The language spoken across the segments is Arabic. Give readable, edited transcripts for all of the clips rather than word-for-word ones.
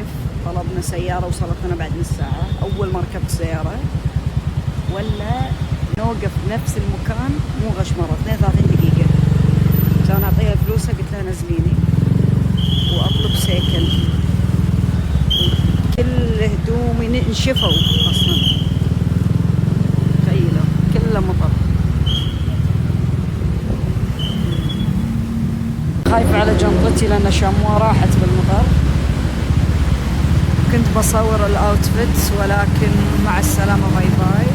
نوقف، طلبنا سيارة وصلتنا بعد نص ساعة أول ما ركبت سيارة، ولا نوقف نفس المكان مو غش مرة 32 دقيقة. عشان أعطيها فلوسها قلت لها نزليني وأطلب سيكل، كل هدومي انشفوا أصلا، تخيلوا كله مطر. خايفة على جنطتي لأن شاموها راحت بالمطر. كنت بصور الأوتفيت ولكن مع السلامة، باي باي.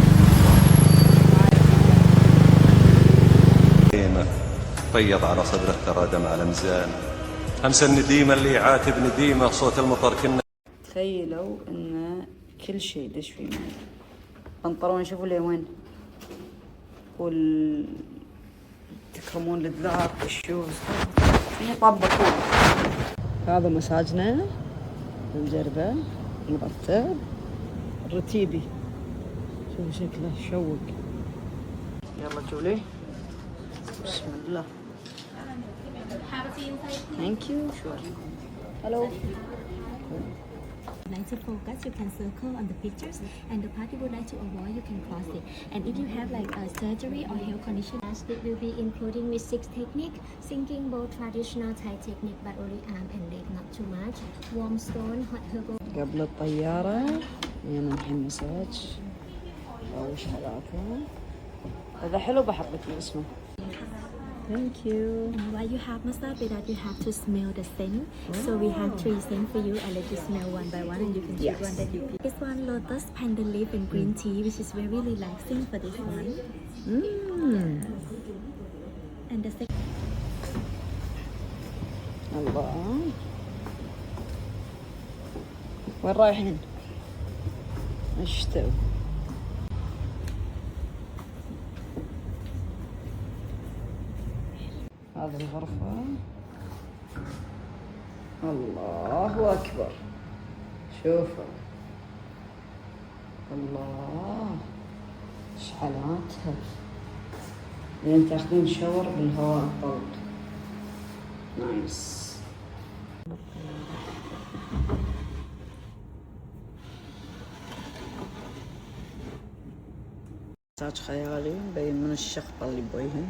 فيض على صدره ترى دم على مزان، امس النديمه اللي يعاتب نديمه صوت المطر كنا. تخيلوا ان كل شيء دش فيه ماي. بنطلون شوفوا لي وين، تكرمون الدلاب والشوز فيه طبقوا. هذا مساجنا الجربة مرتب رتيبي، شوفوا شكله شوق. يلا جولي بسم الله. Thank you. Sure. Hello. Like to focus, you can circle on the pictures, and the part you would like to avoid, you can cross it. And if you have like a surgery or health condition, it will be including with 6 technique, syncing both traditional Thai technique but only arm and leg, not too much. Warm stone, hot herbal. قبل الطيارة يلا الحين مساج أو حالاتها. هذا حلو بحط لك اسمه. Thank you. And while you have massage with that, you have to smell the scent. So we have 3 scents for you. I'll let you smell one by one, and you can choose one that you pick. This one, lotus, panda leaf, and green tea, which is very relaxing for this one. And the second. الله، وين رايحين؟ ايش تسوي؟ هذه الغرفة. الله أكبر، شوفوا الله ايش حالاتها، لين تاخذين شاور بالهواء الطلق. نايس. مساج خيالي مبين من الشخبة اللي بوجهن.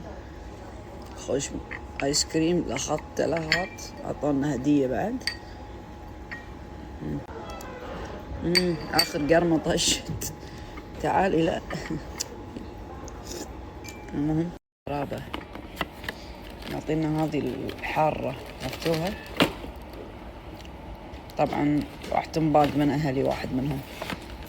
خوش ايس كريم لخط تلهات، اعطونا هدية بعد. اخر قرمة طشت. تعالي لا. المهم رابع نعطينا هذه الحارة، عرفتوها؟ طبعا راح تنباق من اهلي واحد منهم.